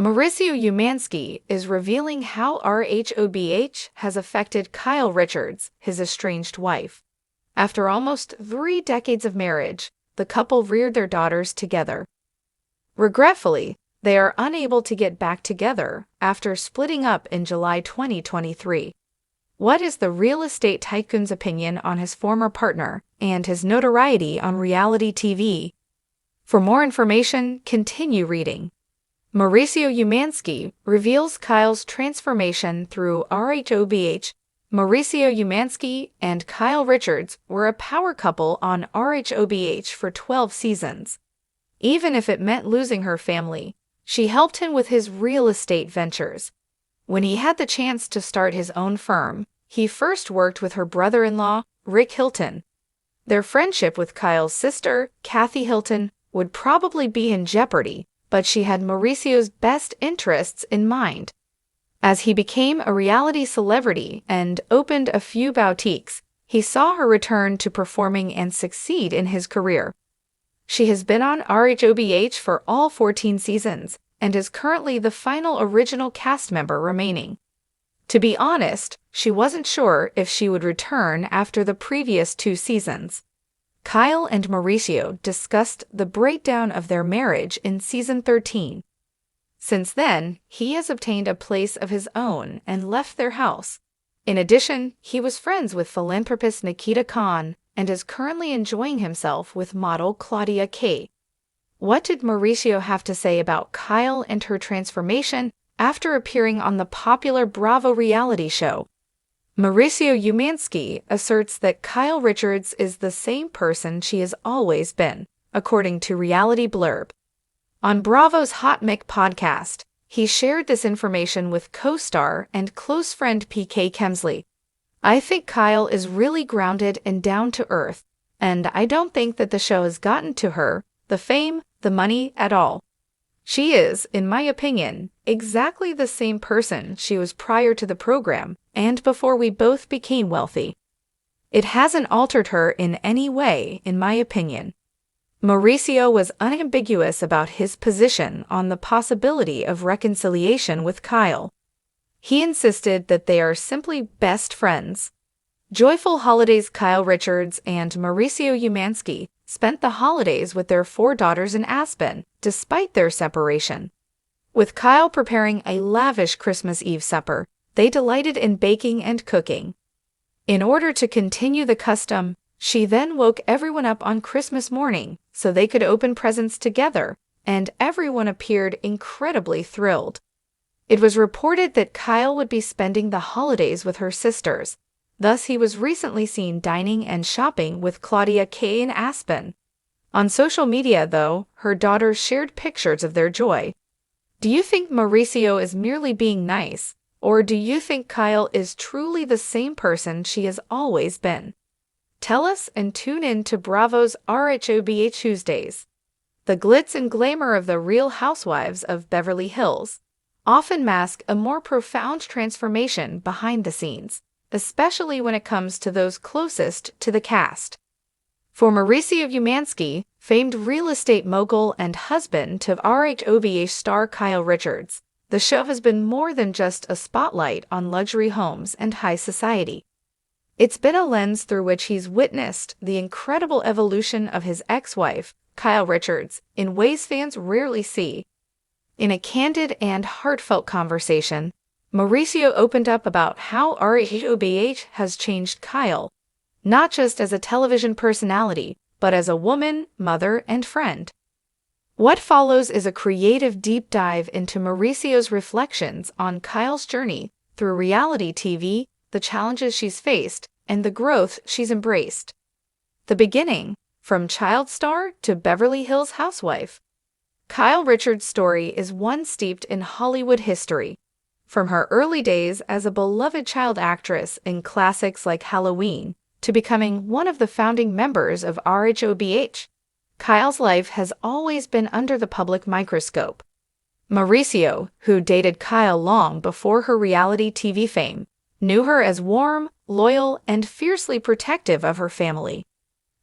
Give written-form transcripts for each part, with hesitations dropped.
Mauricio Umansky is revealing how Rhobh has affected Kyle Richards, his estranged wife. After almost 3 decades of marriage, the couple reared their daughters together. Regretfully, they are unable to get back together after splitting up in July 2023. What is the real estate tycoon's opinion on his former partner and his notoriety on reality TV? For more information, continue reading. Mauricio Umansky reveals Kyle's transformation through Rhobh. Mauricio Umansky and Kyle Richards were a power couple on Rhobh for 12 seasons. Even if it meant losing her family, she helped him with his real estate ventures. When he had the chance to start his own firm, he first worked with her brother-in-law, Rick Hilton. Their friendship with Kyle's sister, Kathy Hilton, would probably be in jeopardy, but she had Mauricio's best interests in mind. As he became a reality celebrity and opened a few boutiques, he saw her return to performing and succeed in his career. She has been on Rhobh for all 14 seasons and is currently the final original cast member remaining. To be honest, she wasn't sure if she would return after the previous 2 seasons. Kyle and Mauricio discussed the breakdown of their marriage in season 13. Since then, he has obtained a place of his own and left their house. In addition, he was friends with philanthropist Nikita Khan and is currently enjoying himself with model Claudia Kay. What did Mauricio have to say about Kyle and her transformation after appearing on the popular Bravo reality show? Mauricio Umansky asserts that Kyle Richards is the same person she has always been, according to Reality Blurb. On Bravo's Hot Mic podcast, he shared this information with co-star and close friend PK Kemsley. "I think Kyle is really grounded and down to earth, and I don't think that the show has gotten to her, the fame, the money at all. She is, in my opinion, exactly the same person she was prior to the program and before we both became wealthy. It hasn't altered her in any way, in my opinion." Mauricio was unambiguous about his position on the possibility of reconciliation with Kyle. He insisted that they are simply best friends. Joyful holidays. Kyle Richards and Mauricio Umansky spent the holidays with their 4 daughters in Aspen, despite their separation. With Kyle preparing a lavish Christmas Eve supper, they delighted in baking and cooking. In order to continue the custom, she then woke everyone up on Christmas morning so they could open presents together, and everyone appeared incredibly thrilled. It was reported that Kyle would be spending the holidays with her sisters. Thus, he was recently seen dining and shopping with Claudia Kay in Aspen. On social media, though, her daughters shared pictures of their joy. Do you think Mauricio is merely being nice, or do you think Kyle is truly the same person she has always been? Tell us and tune in to Bravo's Rhobh Tuesdays. The glitz and glamour of the Real Housewives of Beverly Hills often mask a more profound transformation behind the scenes, especially when it comes to those closest to the cast. For Mauricio Umansky, famed real estate mogul and husband to Rhobh star Kyle Richards, the show has been more than just a spotlight on luxury homes and high society. It's been a lens through which he's witnessed the incredible evolution of his ex-wife, Kyle Richards, in ways fans rarely see. In a candid and heartfelt conversation, Mauricio opened up about how Rhobh has changed Kyle, not just as a television personality, but as a woman, mother, and friend. What follows is a creative deep dive into Mauricio's reflections on Kyle's journey through reality TV, the challenges she's faced, and the growth she's embraced. The beginning, from child star to Beverly Hills housewife. Kyle Richards' story is one steeped in Hollywood history. From her early days as a beloved child actress in classics like Halloween to becoming one of the founding members of Rhobh, Kyle's life has always been under the public microscope. Mauricio, who dated Kyle long before her reality TV fame, knew her as warm, loyal, and fiercely protective of her family.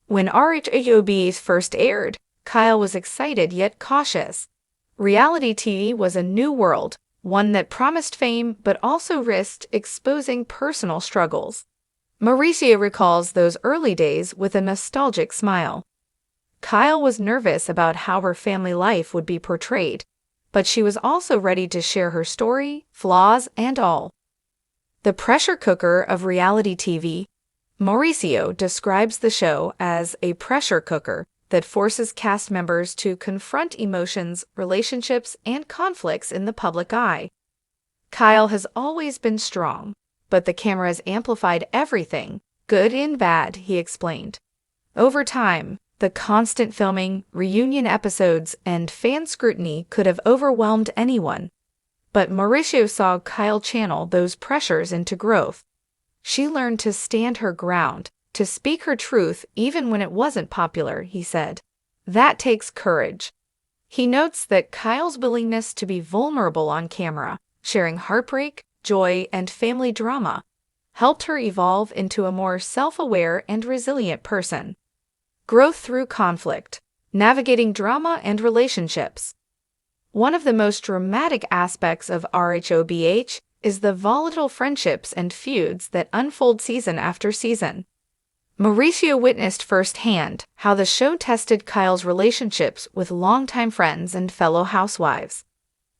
When Rhobh first aired, Kyle was excited yet cautious. Reality TV was a new world, one that promised fame but also risked exposing personal struggles. Mauricio recalls those early days with a nostalgic smile. Kyle was nervous about how her family life would be portrayed, but she was also ready to share her story, flaws, and all. The pressure cooker of reality TV. Mauricio describes the show as a pressure cooker that forces cast members to confront emotions, relationships, and conflicts in the public eye. Kyle has always been strong, but the cameras amplified everything, good and bad, he explained. Over time, the constant filming, reunion episodes, and fan scrutiny could have overwhelmed anyone. But Mauricio saw Kyle channel those pressures into growth. She learned to stand her ground, to speak her truth even when it wasn't popular, he said. That takes courage. He notes that Kyle's willingness to be vulnerable on camera, sharing heartbreak, joy, and family drama, helped her evolve into a more self-aware and resilient person. Growth through conflict, navigating drama and relationships. One of the most dramatic aspects of RHOBH is the volatile friendships and feuds that unfold season after season. Mauricio witnessed firsthand how the show tested Kyle's relationships with longtime friends and fellow housewives.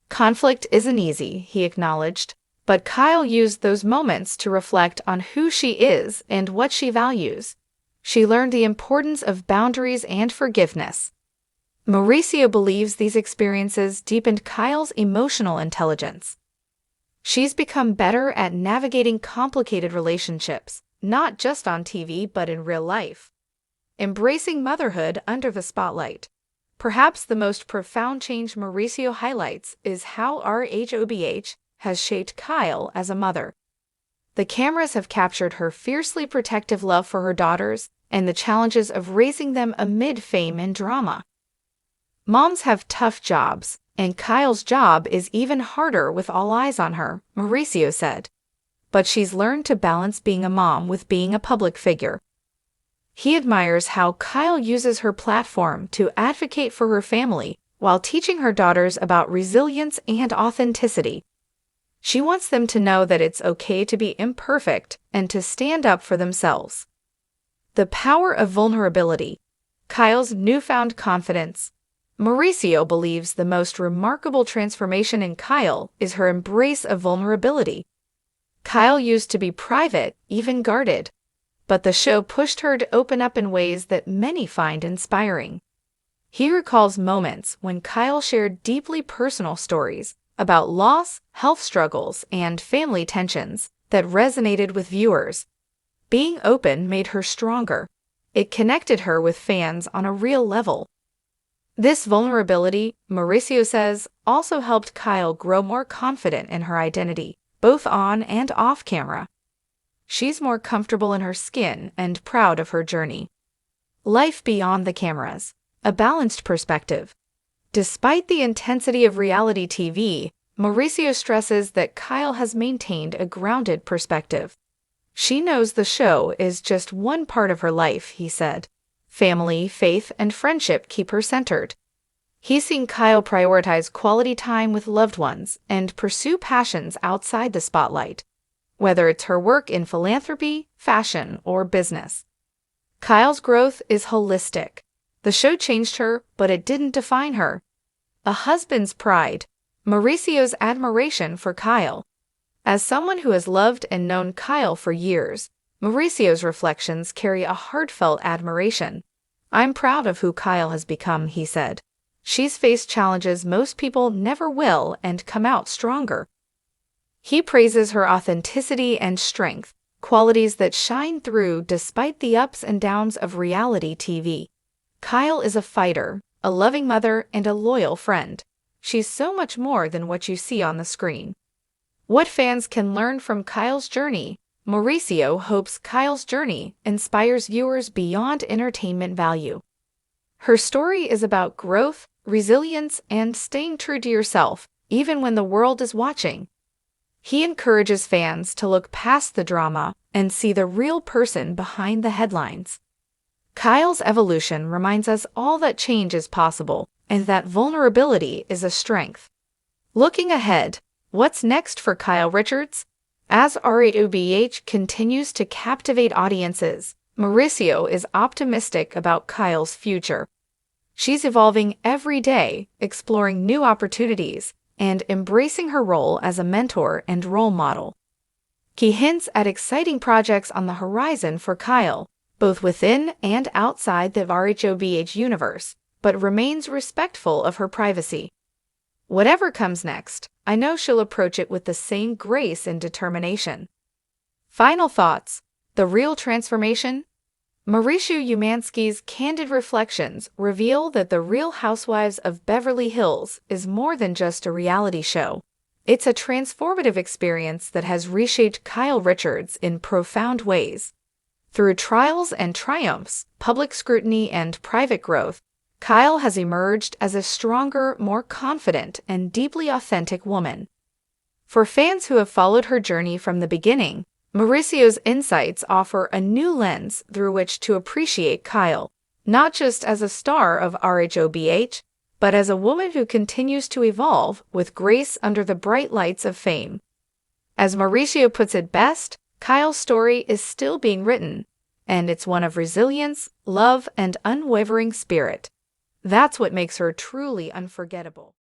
Conflict isn't easy, he acknowledged, but Kyle used those moments to reflect on who she is and what she values. She learned the importance of boundaries and forgiveness. Mauricio believes these experiences deepened Kyle's emotional intelligence. She's become better at navigating complicated relationships, not just on TV but in real life. Embracing motherhood under the spotlight. Perhaps the most profound change Mauricio highlights is how RHOBH has shaped Kyle as a mother. The cameras have captured her fiercely protective love for her daughters and the challenges of raising them amid fame and drama. Moms have tough jobs, and Kyle's job is even harder with all eyes on her, Mauricio said. But she's learned to balance being a mom with being a public figure. He admires how Kyle uses her platform to advocate for her family while teaching her daughters about resilience and authenticity. She wants them to know that it's okay to be imperfect and to stand up for themselves. The power of vulnerability. Kyle's newfound confidence. Mauricio believes the most remarkable transformation in Kyle is her embrace of vulnerability. Kyle used to be private, even guarded, but the show pushed her to open up in ways that many find inspiring. He recalls moments when Kyle shared deeply personal stories about loss, health struggles, and family tensions that resonated with viewers. Being open made her stronger. It connected her with fans on a real level. This vulnerability, Mauricio says, also helped Kyle grow more confident in her identity, both on and off camera. She's more comfortable in her skin and proud of her journey. Life beyond the cameras. A balanced perspective. Despite the intensity of reality TV, Mauricio stresses that Kyle has maintained a grounded perspective. She knows the show is just one part of her life, he said. Family, faith, and friendship keep her centered. He's seen Kyle prioritize quality time with loved ones and pursue passions outside the spotlight, whether it's her work in philanthropy, fashion, or business. Kyle's growth is holistic. The show changed her, but it didn't define her. A husband's pride. Mauricio's admiration for Kyle. As someone who has loved and known Kyle for years, Mauricio's reflections carry a heartfelt admiration. I'm proud of who Kyle has become, he said. She's faced challenges most people never will and come out stronger. He praises her authenticity and strength, qualities that shine through despite the ups and downs of reality TV. Kyle is a fighter, a loving mother, and a loyal friend. She's so much more than what you see on the screen. What fans can learn from Kyle's journey? Mauricio hopes Kyle's journey inspires viewers beyond entertainment value. Her story is about growth, resilience, and staying true to yourself, even when the world is watching. He encourages fans to look past the drama and see the real person behind the headlines. Kyle's evolution reminds us all that change is possible and that vulnerability is a strength. Looking ahead, what's next for Kyle Richards? As Rhobh continues to captivate audiences, Mauricio is optimistic about Kyle's future. She's evolving every day, exploring new opportunities, and embracing her role as a mentor and role model. He hints at exciting projects on the horizon for Kyle, both within and outside the Rhobh universe, but remains respectful of her privacy. Whatever comes next, I know she'll approach it with the same grace and determination. Final thoughts: the real transformation? Mauricio Umansky's candid reflections reveal that the Real Housewives of Beverly Hills is more than just a reality show. It's a transformative experience that has reshaped Kyle Richards in profound ways. Through trials and triumphs, public scrutiny, and private growth, Kyle has emerged as a stronger, more confident, and deeply authentic woman. For fans who have followed her journey from the beginning, Mauricio's insights offer a new lens through which to appreciate Kyle, not just as a star of Rhobh, but as a woman who continues to evolve with grace under the bright lights of fame. As Mauricio puts it best, Kyle's story is still being written, and it's one of resilience, love, and unwavering spirit. That's what makes her truly unforgettable.